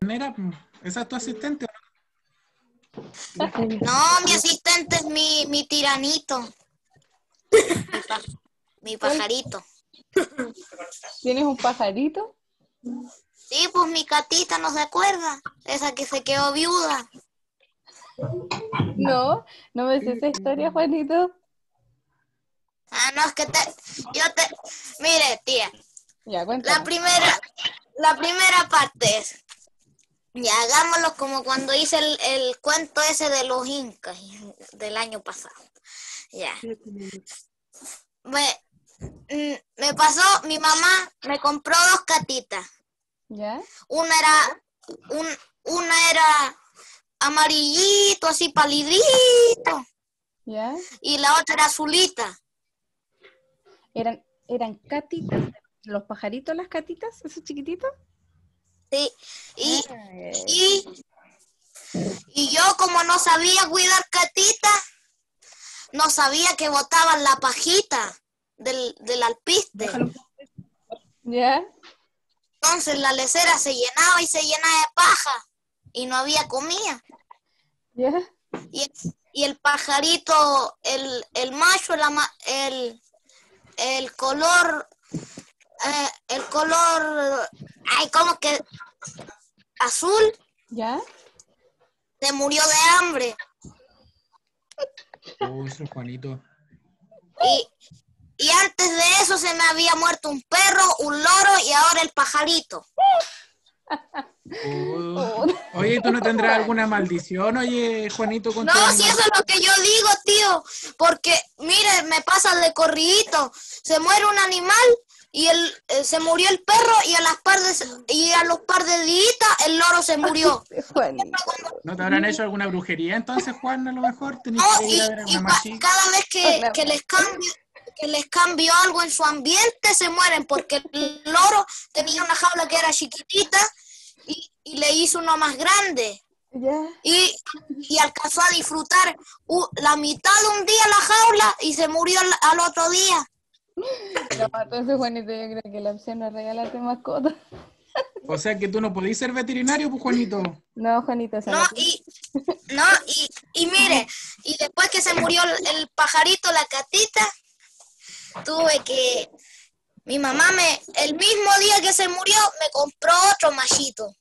Mira, ¿esa es tu asistente? No, mi asistente es mi tiranito. Mi pajarito. ¿Tienes un pajarito? Sí, pues mi catita, ¿no se acuerda? Esa que se quedó viuda. No, no me sé esa historia, Juanito. Ah, no, es que mire, tía, Ya, la cuéntame. primera parte es, ya hagámoslo como cuando hice el cuento ese de los incas del año pasado. Ya. Me pasó, mi mamá me compró 2 catitas. ¿Ya? Una era amarillito, así palidito, ¿Ya? y la otra era azulita. Eran catitas. ¿Los pajaritos, las catitas, esos chiquititos? Sí. Ah, Y yo, como no sabía cuidar catitas, no sabía que botaban la pajita del alpiste. ¿Ya? Entonces la lecera se llenaba y se llenaba de paja y no había comida. ¿Ya? Y el pajarito, el macho, el color, ay, ¿cómo que? Azul, ¿Ya? se murió de hambre. Ese Juanito. Y antes de eso se me había muerto un perro, un loro y ahora el pajarito. Oye, ¿tú no tendrás alguna maldición, oye, Juanito, con No, tu si animal? eso es lo que yo digo, tío, porque, mire, me pasa de corridito, se muere un animal y se murió el perro y a los par de días el loro se murió. Juanito. ¿No te habrán hecho alguna brujería entonces, Juan? A lo mejor tenés No, que ir a ver a una machi. cada vez que les cambio algo en su ambiente se mueren, porque el loro tenía una jaula que era chiquitita y le hizo uno más grande. ¿Ya? Y alcanzó a disfrutar la mitad de un día la jaula y se murió al otro día. No, entonces, Juanito, yo creo que la opción es regalarte mascota. O sea que tú no podés ser veterinario, pues, Juanito. No, Juanito, esa No, y mire, y después que se murió el pajarito, la catita, mi mamá el mismo día que se murió, me compró otro machito,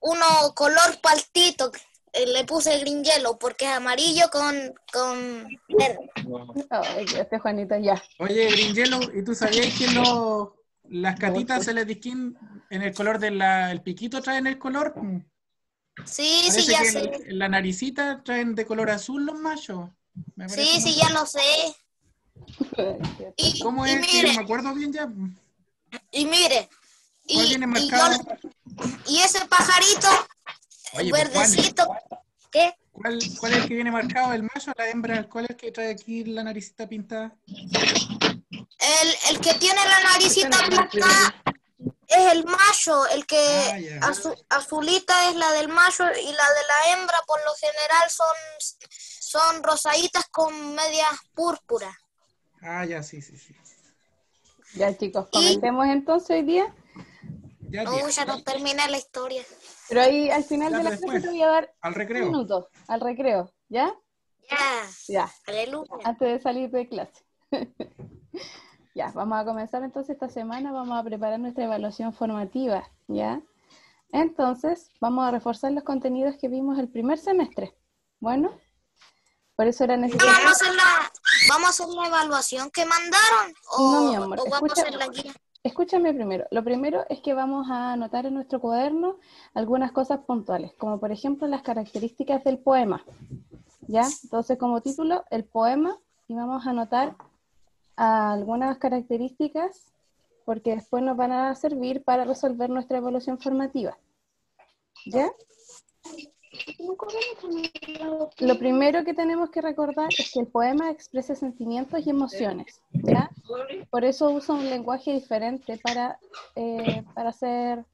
uno color paltito, le puse green yellow porque es amarillo con verde. Ay, este Juanito, ya. Oye, Green Yellow, ¿y tú sabías que las catitas se les distinguen en el color del piquito traen el color? Sí, Parece ya que sé. en la naricita traen de color azul los machos. Me parece, Sí, ¿no? ya lo sé. ¿Cómo Y es? Que yo no me mire, acuerdo bien ya. y mire, ¿Cuál viene y marcado? y ese pajarito Oye, pues Juan, verdecito, ¿qué? ¿cuál es el que viene marcado? ¿El macho o la hembra? ¿Cuál es el que trae aquí la naricita pintada? El que tiene la naricita pintada es el macho, el que Ah, ya. azulita es la del macho y la de la hembra por lo general son rosaditas con medias púrpuras. Ah, ya, sí. Ya, chicos, Y comentemos entonces hoy día. Ya, tía. ya no termina la historia. Pero ahí al final Ya, de la pues, clase después. te voy a dar Al un recreo. minuto al recreo, ¿ya? Ya, Ya, aleluya. antes de salir de clase. Ya, vamos a comenzar entonces esta semana, vamos a preparar nuestra evaluación formativa, ¿ya? Entonces, vamos a reforzar los contenidos que vimos el primer semestre. Bueno, por eso era necesario... ¿Vamos a hacer la evaluación que mandaron No, mi amor, o vamos a hacer la guía? escúchame primero. Lo primero es que vamos a anotar en nuestro cuaderno algunas cosas puntuales, como por ejemplo las características del poema, ¿ya? Entonces, como título, el poema, y vamos a anotar algunas características porque después nos van a servir para resolver nuestra evaluación formativa, ¿ya? Lo primero que tenemos que recordar es que el poema expresa sentimientos y emociones, ¿ya? Por eso usa un lenguaje diferente para hacer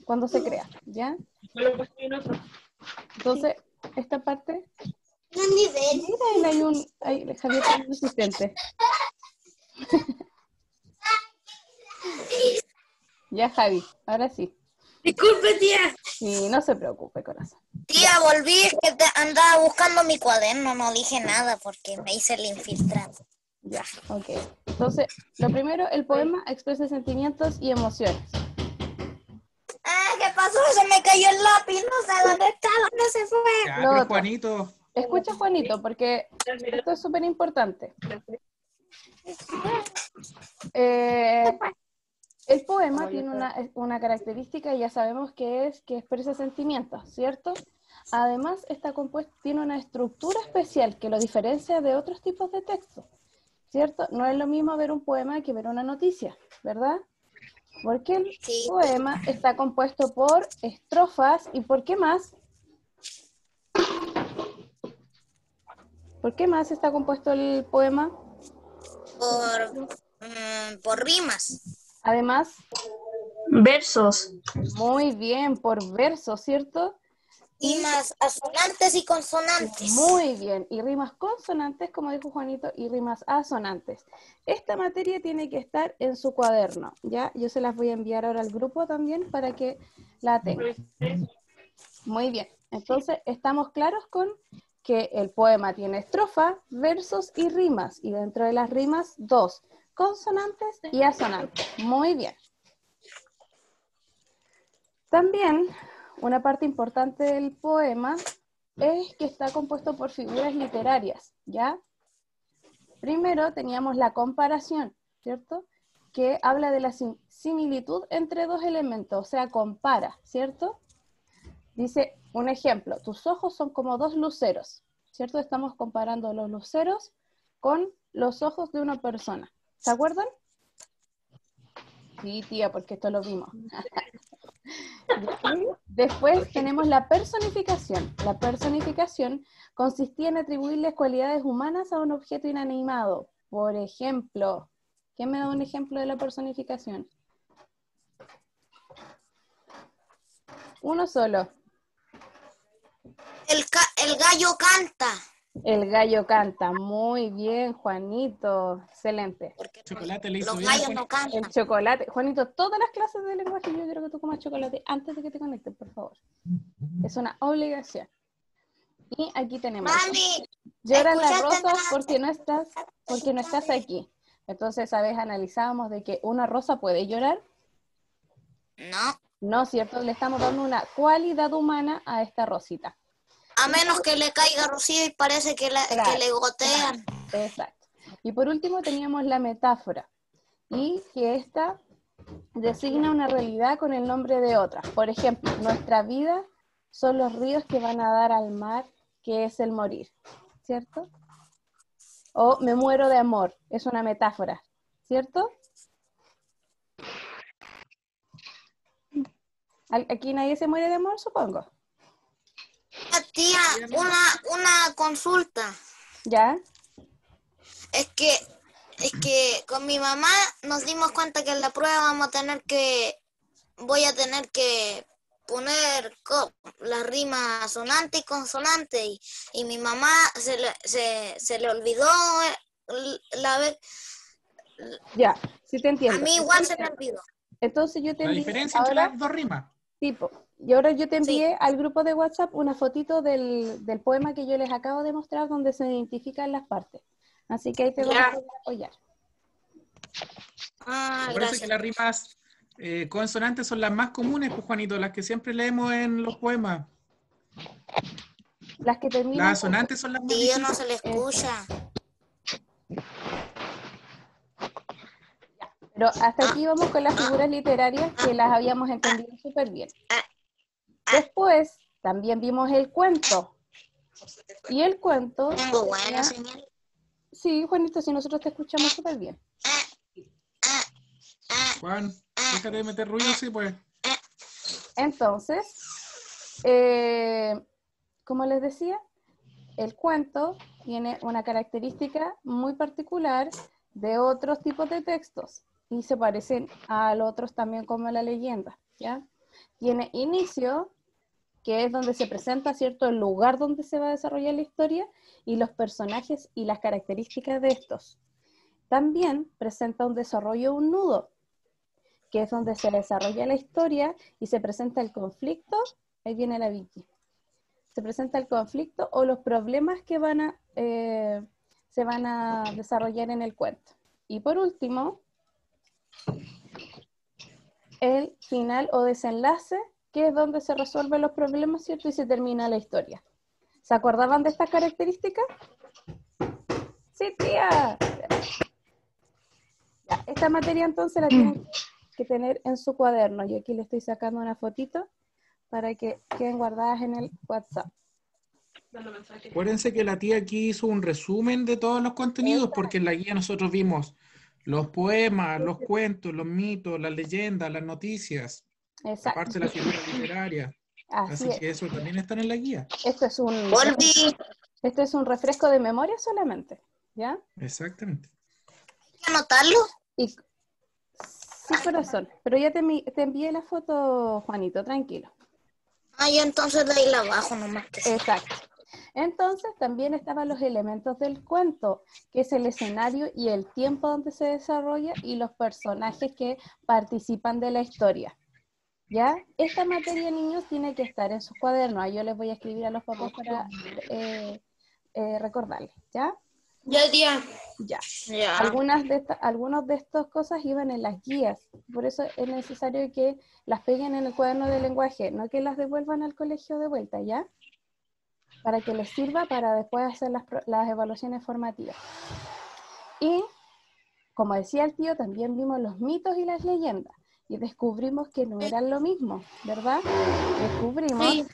cuando se crea, ¿ya? Entonces, esta parte... Mira, Javier tiene un asistente. Ya, Javi, ahora sí. Disculpe, tía. Sí, no se preocupe, corazón. Tía, volví, es que andaba buscando mi cuaderno, no dije nada porque me hice el infiltrado. Ya, ok. Entonces, lo primero, el poema expresa sentimientos y emociones. Ah, ¿qué pasó? Se me cayó el lápiz, no sé dónde está, dónde se fue. Ya, Lo pero otro. Juanito, Escucha, Juanito, porque esto es súper importante. El poema tiene una característica, y ya sabemos que es que expresa sentimientos, ¿cierto? Además, está compuesto, tiene una estructura especial que lo diferencia de otros tipos de texto, ¿cierto? No es lo mismo ver un poema que ver una noticia, ¿verdad? Porque el Sí, poema está compuesto por estrofas, ¿y por qué más? ¿Por qué más está compuesto el poema? por rimas. Además, Versos. muy bien, por versos, ¿cierto? Y Rimas asonantes y consonantes. muy bien, y rimas consonantes, como dijo Juanito, y rimas asonantes. Esta materia tiene que estar en su cuaderno, ¿ya? Yo se las voy a enviar ahora al grupo también para que la tengan. Muy bien, entonces estamos claros con que el poema tiene estrofa, versos y rimas, y dentro de las rimas, 2, consonantes y asonantes. Muy bien. También, una parte importante del poema es que está compuesto por figuras literarias, ¿ya? Primero teníamos la comparación, ¿cierto? Que habla de la similitud entre dos elementos, o sea, compara, ¿cierto? Dice, un ejemplo, tus ojos son como dos luceros, ¿cierto? Estamos comparando los luceros con los ojos de una persona. ¿Se acuerdan? Sí, tía, porque esto lo vimos. Después tenemos la personificación. La personificación consistía en atribuirles cualidades humanas a un objeto inanimado. Por ejemplo, ¿quién me da un ejemplo de la personificación? Uno solo. El gallo canta. El gallo canta. Muy bien, Juanito. Excelente. Porque Chocolate le hizo los bien a gallos no Juanito. El cantan. chocolate. Juanito, todas las clases de lenguaje yo quiero que tú comas chocolate antes de que te conectes, por favor. Es una obligación. Y aquí tenemos. Mami, Lloran las ¿escuchaste rosas porque no estás aquí. Entonces, esa vez analizábamos de que una rosa puede llorar. No, No, ¿cierto? Le estamos dando una cualidad humana a esta rosita. a menos que le caiga rocío y parece que Claro, le gotean. exacto. Y por último teníamos la metáfora. Y que esta designa una realidad con el nombre de otra. Por ejemplo, nuestra vida son los ríos que van a dar al mar, que es el morir, ¿cierto? O me muero de amor, es una metáfora, ¿cierto? Aquí nadie se muere de amor, supongo. Tía, una consulta. ¿Ya? Es que con mi mamá nos dimos cuenta que en la prueba voy a tener que poner la rima sonante y consonante y mi mamá se le olvidó la vez. Ya, sí te A entiendo. mí igual se me olvidó. Entonces yo te La envié diferencia entre ahora, las dos rimas. tipo, y ahora yo te Sí. envié al grupo de WhatsApp una fotito del poema que yo les acabo de mostrar donde se identifican las partes. Así que ahí te vamos a poder apoyar. Ah, Me parece que gracias. las rimas consonantes son las más comunes, pues Juanito, las que siempre leemos en los poemas. Las que terminan Las asonantes son las más Tío, no difíciles. se le escucha. Pero hasta aquí vamos con las figuras literarias que las habíamos entendido súper bien. Después también vimos el cuento. Y el cuento... Tengo buena tenía- señal. Sí, Juanito, si nosotros te escuchamos súper bien. Juan, déjate de meter ruido, sí, pues. Entonces, como les decía, el cuento tiene una característica muy particular de otros tipos de textos y se parecen a los otros también como la leyenda, ¿ya? Tiene inicio, que es donde se presenta, ¿cierto?, el lugar donde se va a desarrollar la historia y los personajes y las características de estos. También presenta un desarrollo, un nudo, que es donde se desarrolla la historia y se presenta el conflicto. Ahí viene la Vicky. Se presenta el conflicto o los problemas que se van a desarrollar en el cuento. Y por último, el final o desenlace, que es donde se resuelven los problemas, ¿cierto? Y se termina la historia. ¿Se acordaban de estas características? Sí, tía. Ya, esta materia entonces la tienen que tener en su cuaderno. Y aquí le estoy sacando una fotito para que queden guardadas en el WhatsApp. Acuérdense que la tía aquí hizo un resumen de todos los contenidos, porque en la guía nosotros vimos los poemas, los cuentos, los mitos, las leyendas, las noticias, Exacto. aparte de la figura literaria. Así que eso también está en la guía. Esto es un Volví. Este es un refresco de memoria solamente, ¿ya? Exactamente. ¿Hay que anotarlo? Y, sí, corazón, pero ya te envié la foto, Juanito, tranquilo. Ah, ya entonces de ahí la bajo nomás. Exacto. Entonces también estaban los elementos del cuento, que es el escenario y el tiempo donde se desarrolla y los personajes que participan de la historia. ¿Ya? Esta materia, niños, tiene que estar en sus cuadernos. Ahí yo les voy a escribir a los papás para recordarles, ¿ya? Ya, tía. Ya. Ya. Algunas de estas cosas iban en las guías, por eso es necesario que las peguen en el cuaderno de lenguaje, no que las devuelvan al colegio de vuelta, ¿ya? Para que les sirva para después hacer las evaluaciones formativas. Y, como decía el tío, también vimos los mitos y las leyendas, y descubrimos que no eran lo mismo, ¿verdad? Descubrimos, Sí.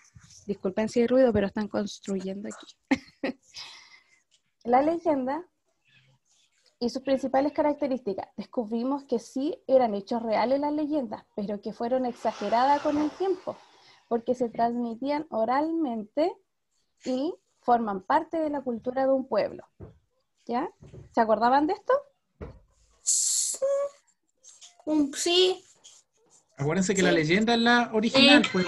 disculpen si hay ruido, pero están construyendo aquí. La leyenda y sus principales características. Descubrimos que sí eran hechos reales las leyendas, pero que fueron exageradas con el tiempo, porque se transmitían oralmente y forman parte de la cultura de un pueblo. ¿Ya? ¿Se acordaban de esto? Sí. Acuérdense que la leyenda es la original, Sí. pues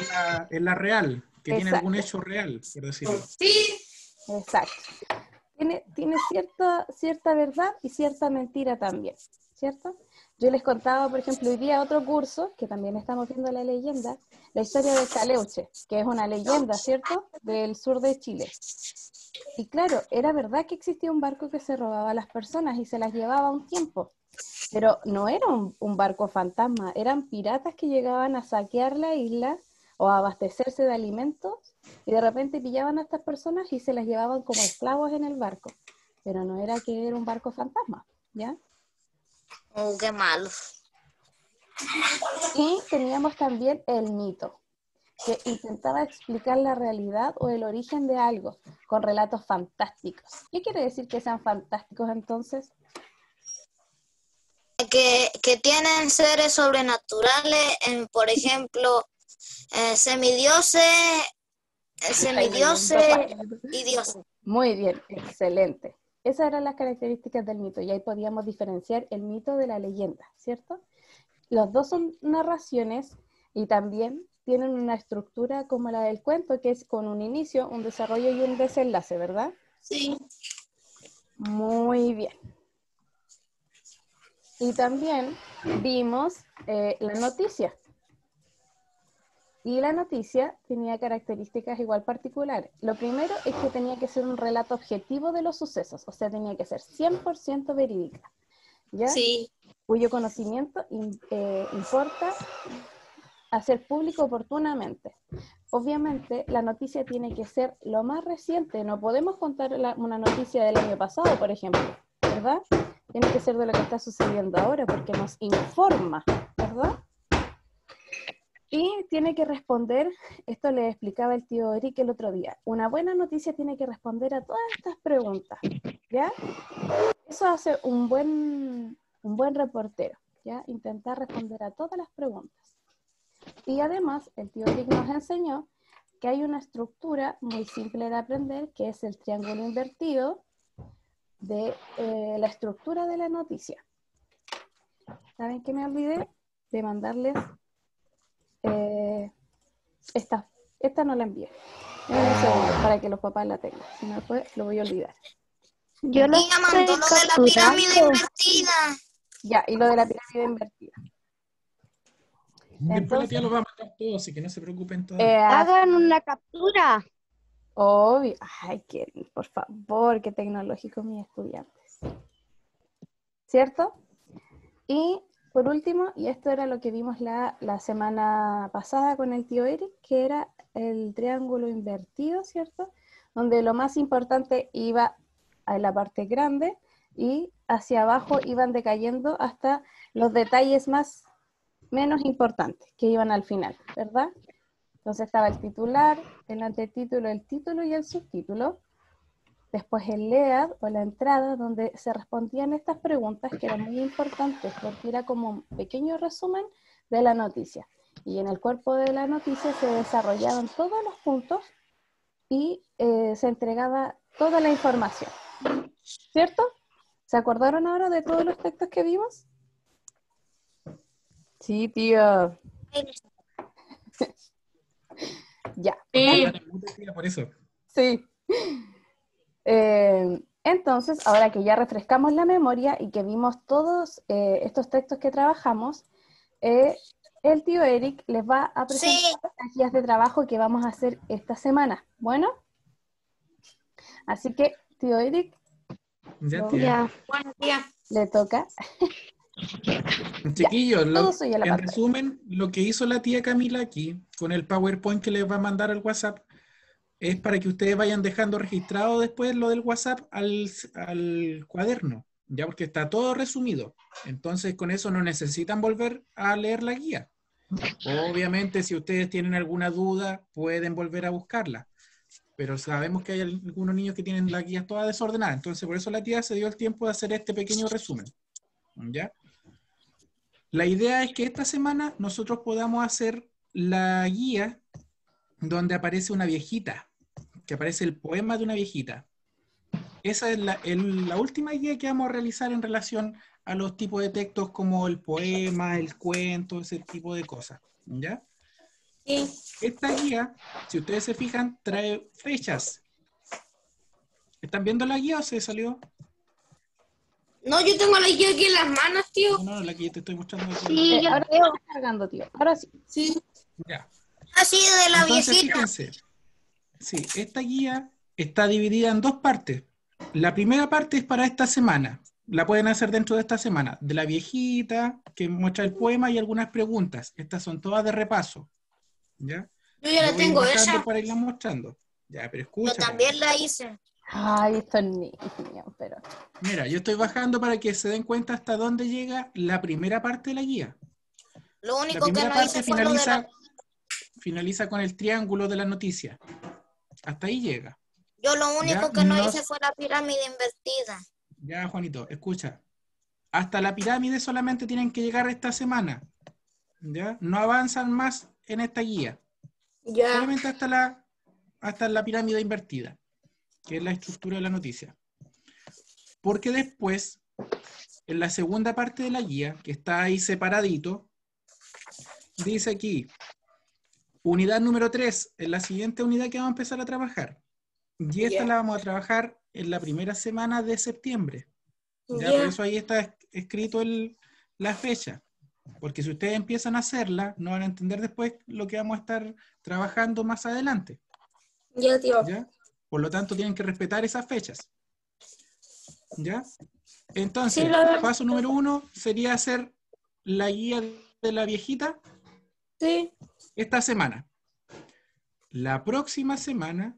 es la real, que tiene algún Exacto. hecho real, por decirlo. Sí. Exacto. Tiene cierta verdad y cierta mentira también, ¿cierto? Yo les contaba, por ejemplo, hoy día otro curso, que también estamos viendo la leyenda, la historia de Caleuche, que es una leyenda, ¿cierto?, del sur de Chile. Y claro, era verdad que existía un barco que se robaba a las personas y se las llevaba un tiempo, pero no era un barco fantasma, eran piratas que llegaban a saquear la isla o a abastecerse de alimentos y de repente pillaban a estas personas y se las llevaban como esclavos en el barco, pero no era que era un barco fantasma, ¿ya? Oh, qué malo. Y teníamos también el mito, que intentaba explicar la realidad o el origen de algo con relatos fantásticos. ¿Qué quiere decir que sean fantásticos entonces? Que tienen seres sobrenaturales, por ejemplo, semidioses y dioses. Muy bien, excelente. Esas eran las características del mito y ahí podíamos diferenciar el mito de la leyenda, ¿cierto? Los dos son narraciones y también tienen una estructura como la del cuento, que es con un inicio, un desarrollo y un desenlace, ¿verdad? Sí. Muy bien. Y también vimos la noticia. Y la noticia tenía características igual particulares. Lo primero es que tenía que ser un relato objetivo de los sucesos, o sea, tenía que ser 100% verídica, ¿ya? Sí. Cuyo conocimiento importa hacer público oportunamente. Obviamente, la noticia tiene que ser lo más reciente. No podemos contar una noticia del año pasado, por ejemplo, ¿verdad? Tiene que ser de lo que está sucediendo ahora, porque nos informa, ¿verdad? Y tiene que responder, esto le explicaba el tío Eric el otro día, una buena noticia tiene que responder a todas estas preguntas, ¿ya? Eso hace un buen reportero, ¿ya? Intentar responder a todas las preguntas. Y además, el tío Eric nos enseñó que hay una estructura muy simple de aprender, que es el triángulo invertido de la estructura de la noticia. ¿Saben qué me olvidé? De mandarles esta no la envié. En un segundo, para que los papás la tengan. Si no, después lo voy a olvidar. Yo la Y ya mandó estoy lo de la pirámide capturando. invertida. Ya, y lo de la pirámide invertida. Después la tía Entonces, los va a mandar todos, así que no se preocupen todavía. Hagan una captura. obvio. Ay, por favor, qué tecnológico mis estudiantes. ¿Cierto? Y por último, y esto era lo que vimos la semana pasada con el tío Eric, que era el triángulo invertido, ¿cierto? Donde lo más importante iba a la parte grande y hacia abajo iban decayendo hasta los detalles menos importantes que iban al final, ¿verdad? Entonces estaba el titular, el antetítulo, el título y el subtítulo. Después el lead o la entrada, donde se respondían estas preguntas que eran muy importantes porque era como un pequeño resumen de la noticia. Y en el cuerpo de la noticia se desarrollaban todos los puntos y se entregaba toda la información. ¿Cierto? ¿Se acordaron ahora de todos los textos que vimos? Sí, tío. Ya. Sí. Por eso. Sí. Entonces, ahora que ya refrescamos la memoria y que vimos todos estos textos que trabajamos, el tío Eric les va a presentar las guías de trabajo que vamos a hacer esta semana. Bueno, así que, tío Eric, Ya, tía. Bueno, tía. le toca. Chiquillos, todo suyo a la en pantalla. resumen, lo que hizo la tía Camila aquí, con el PowerPoint que les va a mandar al WhatsApp, es para que ustedes vayan dejando registrado después lo del WhatsApp al cuaderno, ya porque está todo resumido. Entonces, con eso no necesitan volver a leer la guía. Obviamente, si ustedes tienen alguna duda, pueden volver a buscarla. Pero sabemos que hay algunos niños que tienen la guía toda desordenada. Entonces, por eso la tía se dio el tiempo de hacer este pequeño resumen. ¿Ya? La idea es que esta semana nosotros podamos hacer la guía donde aparece una viejita, que aparece el poema de una viejita. Esa es la última guía que vamos a realizar en relación a los tipos de textos como el poema, el cuento, ese tipo de cosas. ¿Ya? Sí. Esta guía, si ustedes se fijan, trae fechas. ¿Están viendo la guía o se salió? No, yo tengo la guía aquí en las manos, tío. No, la que yo te estoy mostrando. Sí, yo Ahora veo. está cargando, tío. Ahora sí. Sí. Ya. Así de la Entonces, viejita. fíjense. Sí, esta guía está dividida en dos partes. La primera parte es para esta semana. La pueden hacer dentro de esta semana. De la viejita, que muestra el poema y algunas preguntas. Estas son todas de repaso. ¿Ya? Yo ya la voy a ir tengo bajando esa. para irla mostrando. Ya, pero Yo escucha. también la hice. Ay, estos niños, pero... Mira, yo estoy bajando para que se den cuenta hasta dónde llega la primera parte de la guía. Lo La único que primera no parte hice fue lo de la... finaliza con el triángulo de la noticia. Hasta ahí llega. Yo lo único Ya, que no hice fue la pirámide invertida. Ya, Juanito, escucha. Hasta la pirámide solamente tienen que llegar esta semana. ¿Ya? No avanzan más en esta guía. Ya. Solamente hasta la pirámide invertida, que es la estructura de la noticia. Porque después, en la segunda parte de la guía, que está ahí separadito, dice aquí, unidad número 3, en la siguiente unidad que vamos a empezar a trabajar. Y esta la vamos a trabajar en la primera semana de septiembre. Ya, por eso ahí está escrito la fecha. Porque si ustedes empiezan a hacerla, no van a entender después lo que vamos a estar trabajando más adelante. Ya, tío. ¿Ya? Por lo tanto, tienen que respetar esas fechas. ¿Ya? Entonces, Sí, paso número 1 sería hacer la guía de la viejita Sí. esta semana. La próxima semana,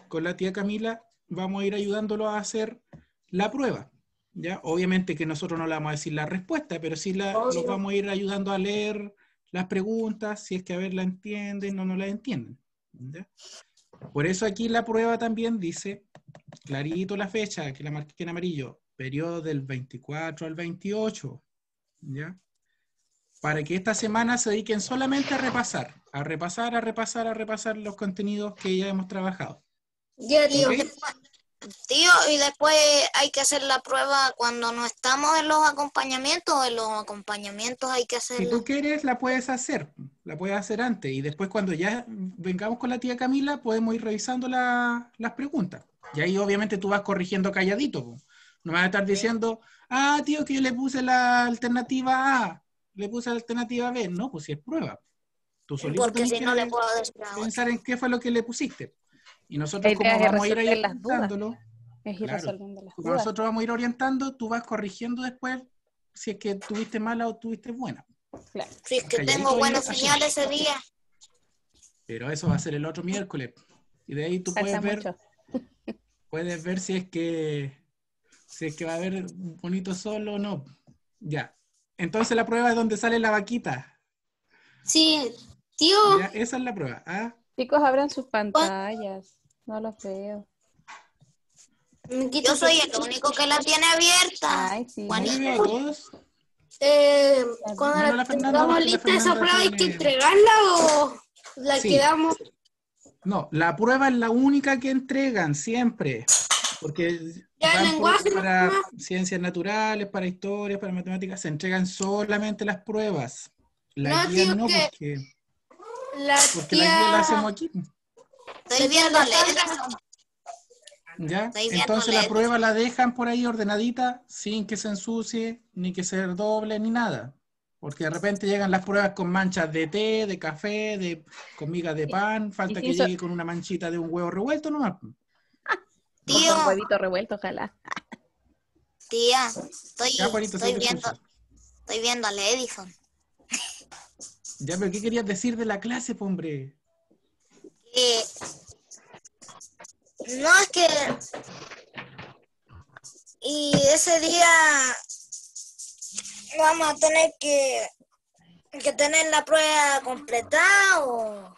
con la tía Camila, vamos a ir ayudándolo a hacer la prueba. ¿Ya? Obviamente que nosotros no le vamos a decir la respuesta, pero sí los vamos a ir ayudando a leer las preguntas, si es que a ver la entienden o no la entienden. ¿Ya? Por eso aquí la prueba también dice, clarito la fecha, que la marqué en amarillo, periodo del 24 al 28, ¿ya? Para que esta semana se dediquen solamente a repasar los contenidos que ya hemos trabajado. Ya, tío. ¿Ok? Tío, y después hay que hacer la prueba cuando no estamos en los acompañamientos, o en los acompañamientos hay que Si hacerla. tú quieres, la puedes hacer antes, y después cuando ya vengamos con la tía Camila, podemos ir revisando las preguntas. Y ahí obviamente tú vas corrigiendo calladito, po. No me vas a estar diciendo, tío, que yo le puse la alternativa A. le puse alternativa B. No, pues si es prueba. Tú solito Porque tenés si que no le puedo decir a otro. pensar en qué fue lo que le pusiste. Y La nosotros idea como es vamos a ir ahí resolver las dudas. orientándolo, Es ir claro, resolviendo las como dudas. nosotros vamos a ir orientando, tú vas corrigiendo después si es que tuviste mala o tuviste buena. Claro. Si es que Calladito tengo ahí buena haciendo. señal ese día. Pero eso va a ser el otro miércoles. Y de ahí tú Falta puedes mucho. ver si es que va a haber bonito sol o no. Ya. Entonces la prueba es donde sale la vaquita. Sí, tío. Ya, esa es la prueba. ¿Ah? Chicos, abran sus pantallas. No los veo. Yo soy el único que la tiene abierta. Ay, sí. No, yo Juanito. veo a todos. Cuando Menos la la Fernanda, tengamos porque la lista esa Fernanda prueba, ¿hay que tiene... entregarla o la Sí. quedamos? No, la prueba es la única que entregan siempre. Porque Ya, van lenguaje, para nomás. ciencias naturales, para historias, para matemáticas, se entregan solamente las pruebas. La No, guía tío, no, que la porque la guía la hacemos tía... aquí. Estoy viendo letras. ¿Ya? Estoy viendo Entonces la letras. prueba la dejan por ahí ordenadita, sin que se ensucie, ni que se doble, ni nada. Porque de repente llegan las pruebas con manchas de té, de café, con migas de pan, falta si que hizo- llegue con una manchita de un huevo revuelto nomás. Tío, Con huevito revuelto, ojalá. tía, Ya, Juanito, estoy sí te escucho. viendo al Edison. Ya, pero ¿qué querías decir de la clase, po, hombre? No es que... Y ese día vamos a tener que tener la prueba completada o...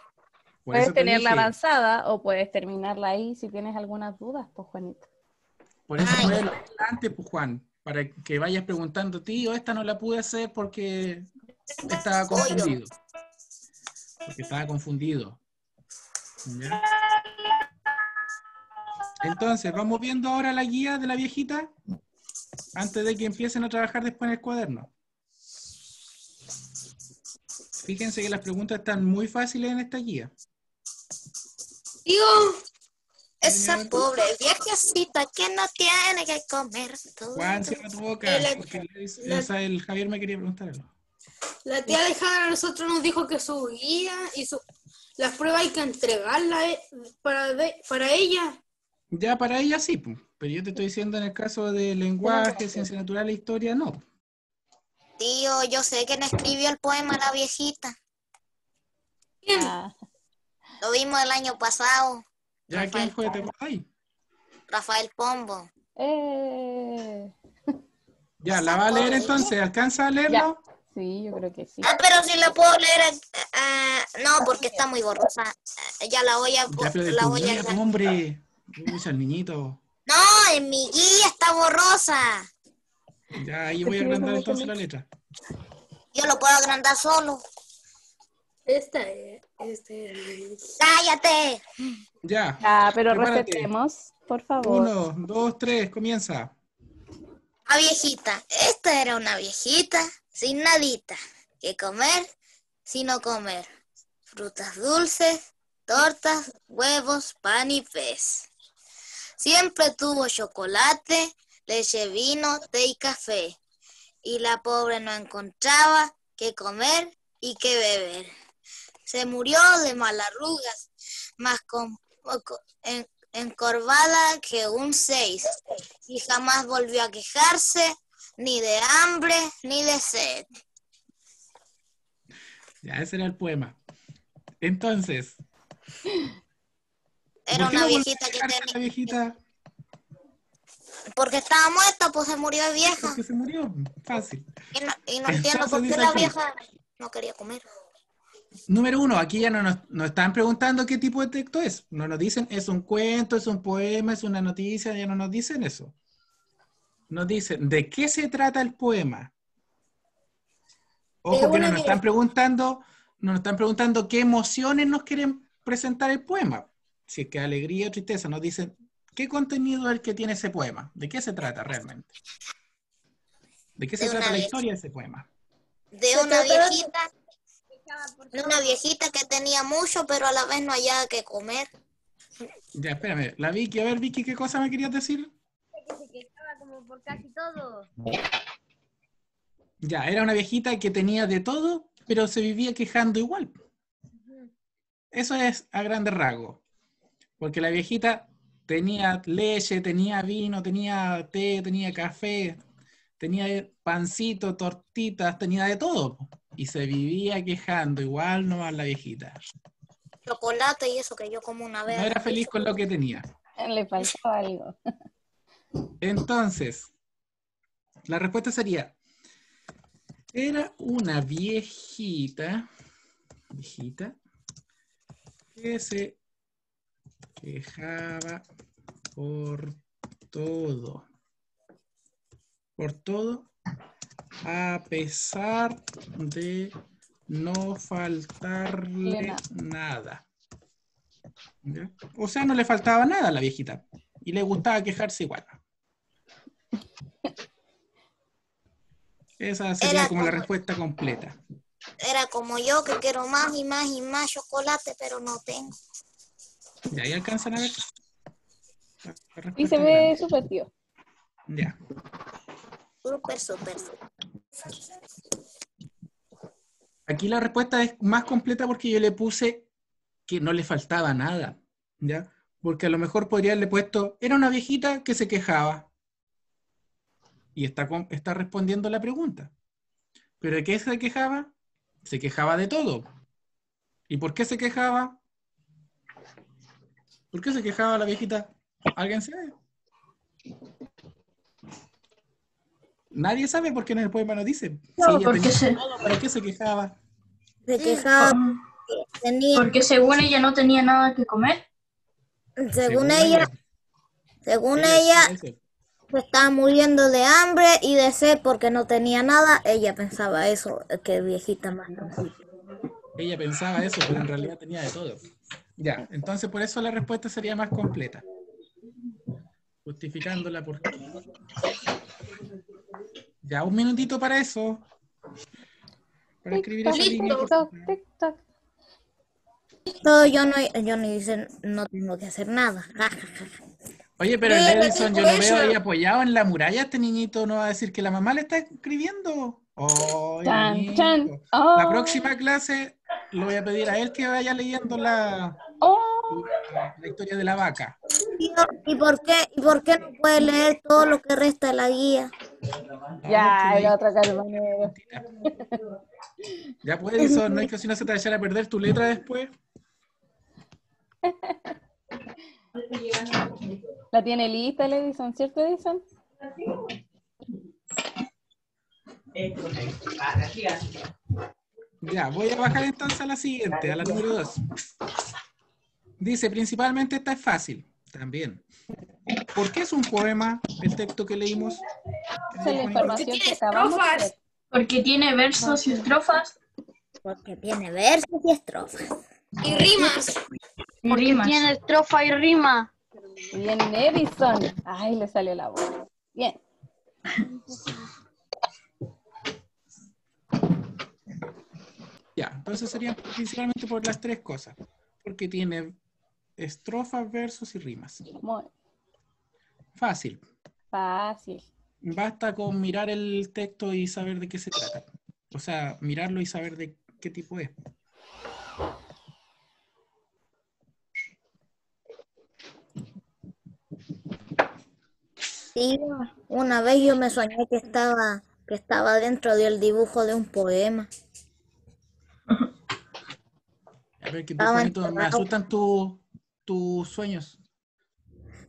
Por Puedes eso te tenerla dije, avanzada o puedes terminarla ahí si tienes algunas dudas, pues Juanito. por eso Ay. puedes leerla antes, pues, Juan, para que vayas preguntando, tío, esta no la pude hacer porque estaba confundido. Porque estaba confundido. ¿Ya? Entonces, vamos viendo ahora la guía de la viejita antes de que empiecen a trabajar después en el cuaderno. Fíjense que las preguntas están muy fáciles en esta guía. Tío, Esa Señor. pobre viejecita que no tiene que comer todo. Juan, cierra tu boca, porque el Javier me quería preguntar algo. la tía Alejandra a nosotros nos dijo que su guía y las pruebas hay que entregarla para ella. Ya para ella sí, pues, pero yo te estoy diciendo en el caso de lenguaje, ciencia natural e historia, no. Tío, yo sé que no escribió el poema la viejita. ¿Quién? Ah, Lo vimos el año pasado. ¿Ya Rafael quién fue? ¿Te Pombo. acordáis? Rafael Pombo. Ya, ¿la va a leer entonces? ¿Alcanza a leerlo? sí, yo creo que sí. Ah, pero si la puedo leer. No, porque está muy borrosa. Ya la voy a... Ya, pero de La tu voy guía, a... pues, hombre. Uy, el niñito. No, en mi guía está borrosa. Ya, ahí voy a agrandar entonces la letra. Yo lo puedo agrandar solo. Esta es. ¡Cállate! Ya. Ah, pero Prepárate. respetemos, por favor. 1, 2, 3, comienza. La viejita. Esta era una viejita sin nadita que comer, sino comer. Frutas dulces, tortas, huevos, pan y pez. Siempre tuvo chocolate, leche, vino, té y café. Y la pobre no encontraba qué comer y qué beber. Se murió de malarrugas, más encorvada que un 6. Y jamás volvió a quejarse ni de hambre ni de sed. Ya, ese era el poema. Entonces, Era ¿por qué una no volvió viejita a que quejarse la viejita? Porque estaba muerta, pues se murió de vieja. Porque se murió. Fácil. Y no entiendo Entonces por qué dice la aquí. vieja no quería comer. Número 1, aquí ya no nos están preguntando qué tipo de texto es. No nos dicen, es un cuento, es un poema, es una noticia, ya no nos dicen eso. Nos dicen, ¿de qué se trata el poema? Ojo que no nos están preguntando qué emociones nos quieren presentar el poema. Si es que alegría o tristeza, nos dicen, ¿qué contenido es el que tiene ese poema? ¿De qué se trata realmente? ¿De qué se De trata una la vie- historia de ese poema? De una viejita que tenía mucho, pero a la vez no hallaba que comer. Ya, espérame. La Vicky, a ver, Vicky, ¿qué cosa me querías decir? Que se quejaba como por casi todo. Ya, era una viejita que tenía de todo, pero se vivía quejando igual. Eso es a grandes rasgos. Porque la viejita tenía leche, tenía vino, tenía té, tenía café, tenía pancito, tortitas, tenía de todo. Y se vivía quejando, igual nomás la viejita. Chocolate y eso que yo como una vez No a la era feliz vez. con lo que tenía. Le faltaba algo. Entonces, la respuesta sería, era una viejita que se quejaba por todo, a pesar de no faltarle nada. ¿Ya? O sea, no le faltaba nada a la viejita y le gustaba quejarse igual. Esa sería como la respuesta completa. Era como yo que quiero más y más y más chocolate, pero no tengo. ¿Ya ahí alcanzan a ver? La Y respuesta se ve grande. súper tío. Ya. Súper. Aquí la respuesta es más completa porque yo le puse que no le faltaba nada, ¿ya? Porque a lo mejor podría haberle puesto, era una viejita que se quejaba. Y está respondiendo la pregunta. ¿Pero de qué se quejaba? Se quejaba de todo. ¿Y por qué se quejaba? ¿Por qué se quejaba la viejita? ¿Alguien sabe? Nadie sabe porque en el poema no dice. No, Si ella porque tenía todo, ¿para qué se quejaba? Se quejaba porque tenía, porque según ella no tenía nada que comer. según ella, decía eso. se estaba muriendo de hambre y de sed porque no tenía nada. Ella pensaba eso, que viejita más. Ella pensaba eso, pero en realidad tenía de todo. Ya, entonces por eso la respuesta sería más completa. Justificándola por qué. Ya, un minutito para eso. Para escribir esa línea. Tic-tac. Todo yo no hice, no tengo que hacer nada. Oye, pero Yo el ya le Edison, yo digo lo veo eso. ahí apoyado en la muralla. Este niñito no va a decir que la mamá le está escribiendo. ¡Oh, Chan, chan. niñito! La Oh, próxima clase lo voy a pedir a él que vaya leyendo oh. la historia de la vaca. ¿Y por qué no puede leer todo lo que resta de la guía? No, porque Ya, de el ahí otro carbonero. ya pues, Edison, no hay que si no se te vaya a perder tu letra después. La tiene lista el Edison, ¿cierto, Edison? Ya, voy a bajar entonces a la siguiente, a la número 2. Dice, principalmente esta es fácil, también. ¿Por qué es un poema el texto que leímos? Esa es la información que tiene acabamos de ver. estrofas. Porque tiene versos y estrofas Porque tiene versos y estrofas. Y rimas. y rimas. Tiene estrofa y rima. Bien, Edison. Ay, le salió la voz. Bien. Ya, entonces serían principalmente por las tres cosas. Porque tiene estrofas, versos y rimas. Muy Fácil. fácil. Basta con mirar el texto y saber de qué se trata. O sea, mirarlo y saber de qué tipo es. Sí, una vez yo me soñé que estaba dentro del dibujo de un poema. A ver, que tú, Estaba Juanito, me enterrado. asustan tus sueños.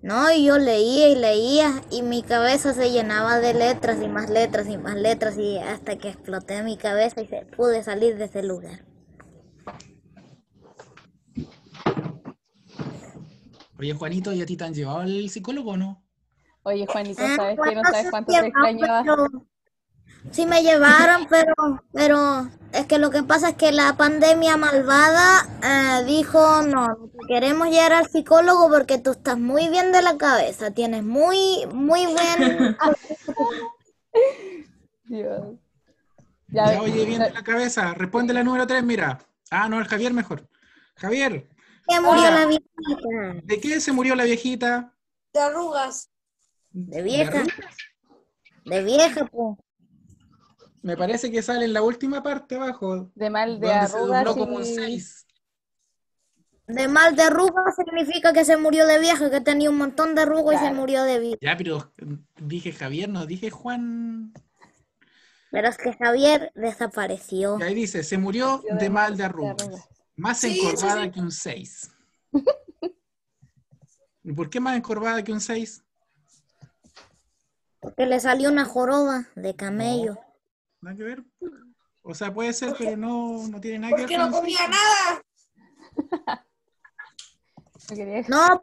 No, y yo leía y leía y mi cabeza se llenaba de letras y más letras y más letras y hasta que exploté mi cabeza y pude salir de ese lugar. Oye, Juanito, ¿y a ti te han llevado al psicólogo o no? Oye, Juanito, Ah, ¿sabes que no bueno, sabes sí cuánto me te extrañaba? llevaron, sí me llevaron, pero es que lo que pasa es que la pandemia malvada dijo, no te queremos llevar al psicólogo porque tú estás muy bien de la cabeza, tienes muy bien. Dios. Ya, oye, bien de la cabeza. Responde la número 3, mira. Ah, no, el Javier mejor. Javier, ¿Qué murió Mira. la viejita? ¿de qué se murió la viejita? De arrugas. De ¿De vieja, arrugas? de vieja, pues. Me parece que sale en la última parte abajo, De mal de donde se arrugas dobló como un y... 6. De mal de arrugas significa que se murió de vieja, que tenía un montón de arrugas y se Claro. murió de vieja. Ya, pero dije Javier, no dije Juan. Pero es que Javier desapareció. Y ahí dice, se murió de mal de arrugas. Más Sí, eso encorvada sí. que un 6. ¿Y por qué más encorvada que un 6? Porque le salió una joroba de camello. Nada que ver. O sea, puede ser, pero no tiene nada que ver Porque con no el comía 6. nada. No quería- No,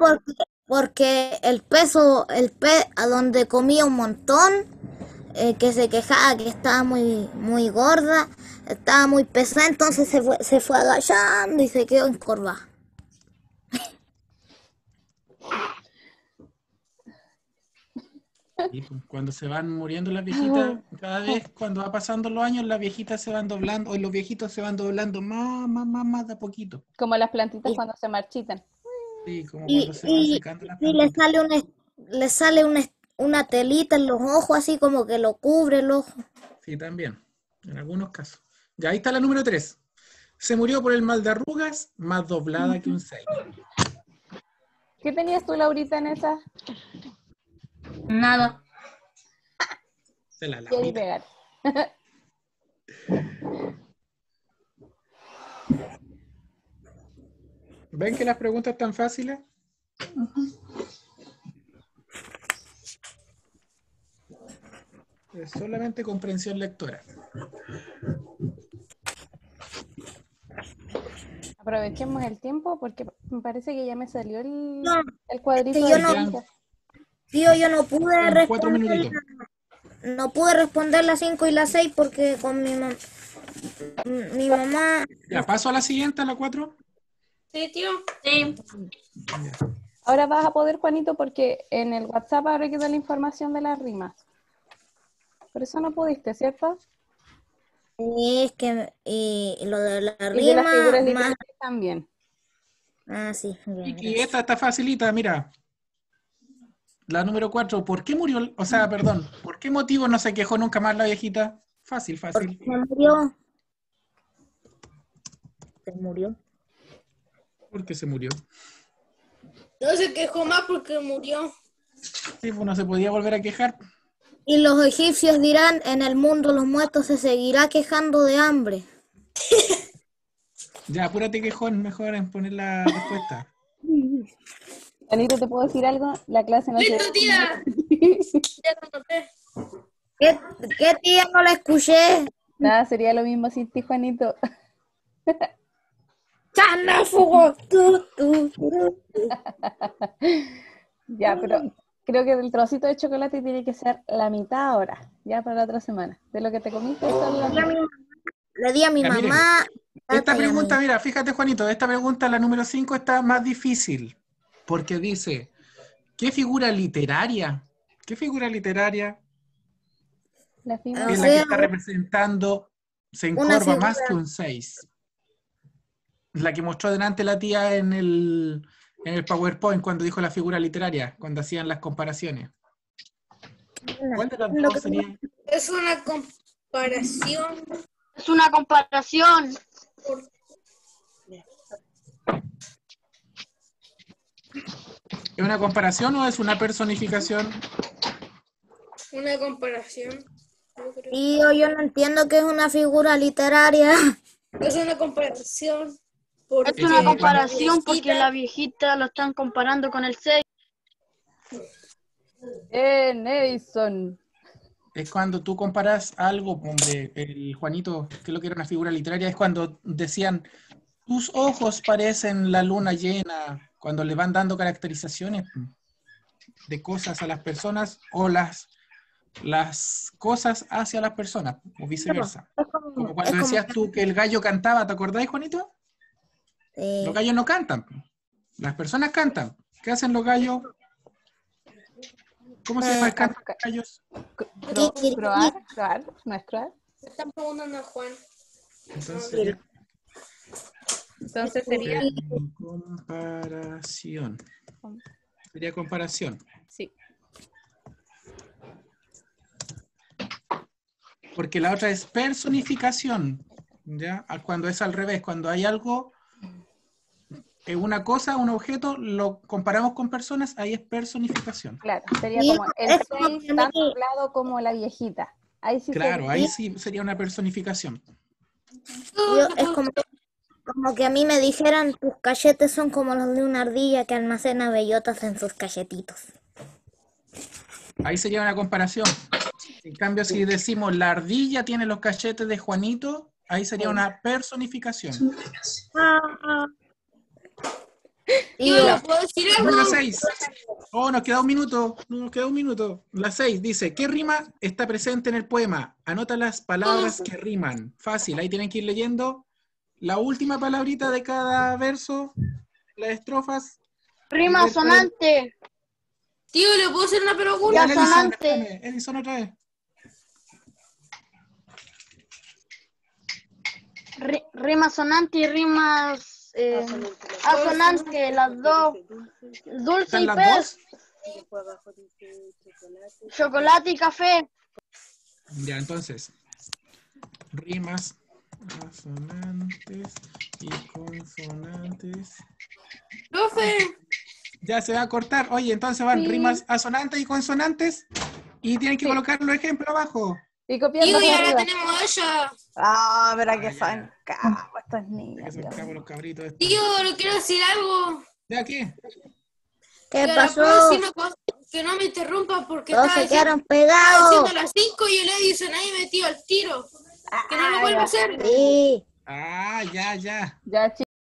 porque el peso, a donde comía un montón, que se quejaba que estaba muy gorda, estaba muy pesada, entonces se fue agachando y se quedó encorvada. Y pues, cuando se van muriendo las viejitas, cada vez cuando va pasando los años, las viejitas se van doblando, o los viejitos se van doblando más de a poquito. Como las plantitas Y- cuando se marchitan. Sí, como Y, cuando se van secando las y plantitas. le sale una telita en los ojos, así como que lo cubre el ojo. Sí, también, en algunos casos. Ya, ahí está la número 3. Se murió por el mal de arrugas, más doblada que un 6. ¿Qué tenías tú, Laurita, en esa? Nada. De la Y ahí Laurita. pegar. ¿Ven que las preguntas están fáciles? Es solamente comprensión lectora. Aprovechemos el tiempo porque me parece que ya me salió No, el cuadrito que de yo no- tiempo. Tío, yo no pude Quedan 4 responder, minutitos. no pude responder las 5 y las 6 porque con mi mamá. Ya, paso a la siguiente, a la 4. Sí, tío. Sí. Ahora vas a poder, Juanito, porque en el WhatsApp ahora queda la información de las rimas. Por eso no pudiste, ¿cierto? Y es que lo de la Y de las rima figuras más. literarias también. Ah, sí, bien, Y gracias. esta está facilita, mira. La número 4, ¿por qué murió? O sea, perdón, ¿por qué motivo no se quejó nunca más la viejita? Fácil, Porque fácil. se murió. Se murió. ¿Por qué se murió? No se quejó más porque murió. Sí, pues no se podía volver a quejar. Y los egipcios dirán, en el mundo los muertos se seguirá quejando de hambre. Ya, apúrate, quejón, mejor en poner la respuesta. Juanito, ¿te puedo decir algo? La clase no ¡Listo, se... tía! Ya lo noté. ¿Qué tía? No la escuché. Nada, sería lo mismo sin ti, Juanito. ¡Chánafugo! Ya, pero creo que el trocito de chocolate tiene que ser la mitad ahora, ya para la otra semana. De lo que te comiste, solo la mitad. Le di a mi Ya, miren, mamá. Esta tata y a pregunta, mí. mira, fíjate, Juanito, esta pregunta, la número 5, está más difícil. Porque dice, ¿qué figura literaria? ¿Qué figura literaria La O figura- es la que sea, está representando, se una encorva figura. más que un 6? La que mostró delante la tía en el PowerPoint cuando dijo la figura literaria, cuando hacían las comparaciones. ¿Cuál de las Lo dos que- sería? Es una comparación. Es una comparación. ¿Es una comparación o es una personificación? Una comparación. Yo creo. Tío, yo no entiendo qué es una figura literaria. Es una comparación. Porque Es una que comparación la porque la viejita lo están comparando con el 6. Nelson. Es cuando tú comparas algo, hombre, el Juanito, que lo que era una figura literaria, es cuando decían, tus ojos parecen la luna llena, cuando le van dando caracterizaciones de cosas a las personas o las cosas hacia las personas, o viceversa. Es Como como, cuando decías tú que el gallo cantaba, ¿te acordás, Juanito? Los gallos no cantan, las personas cantan. ¿Qué hacen los gallos? ¿Cómo se llama el canto de los gallos? Croar, ¿no es croar? están preguntando a Juan. Entonces, Entonces sería, comparación. Sería comparación. sí. Porque la otra es personificación, ¿ya? Cuando es al revés, cuando hay algo, una cosa, un objeto, lo comparamos con personas, ahí es personificación. Claro, sería Sí, como el es como 6 que tan me- doblado como la viejita. Ahí sí Claro, ahí sí sería una personificación. Es como que a mí me dijeran, tus cachetes son como los de una ardilla que almacena bellotas en sus cachetitos. Ahí sería una comparación. En cambio, si decimos la ardilla tiene los cachetes de Juanito, ahí sería una personificación. Y Tío, ¿puedo decir algo? Bueno, 6. Oh, nos queda un minuto. Nos queda un minuto. La 6 dice, ¿qué rima está presente en el poema? Anota las palabras que riman. Fácil, ahí tienen que ir leyendo la última palabrita de cada verso, las estrofas. Rima sonante. Tío, ¿le puedo hacer una pregunta? Ya, Dale, Edison, sonante. espérame, Edison otra vez. Rima sonante y rimas asonante, las dos. Dulce ¿Están y las pez, dos? chocolate y café. Ya, entonces. Rimas asonantes y consonantes. Profe, Ya se va a cortar. Oye, entonces van Sí. rimas asonantes y consonantes y tienen que Sí. colocar los ejemplos abajo. Y copiando tío, hacia ya la arriba. tenemos ella. Ah, pero que ya. son cabos estas Que niñas. son Dios cabos mío. los cabritos estos. Tío, le quiero decir algo. ¿De aquí? ¿Qué Que pasó? la próxima cosa, que no me interrumpa porque Todos estaba se quedaron haciendo pegados. las 5 y el Edison ahí metido al tiro. Que no lo Ah, vuelva a ya. hacer. Sí. Ah, ya. Ya, chicos.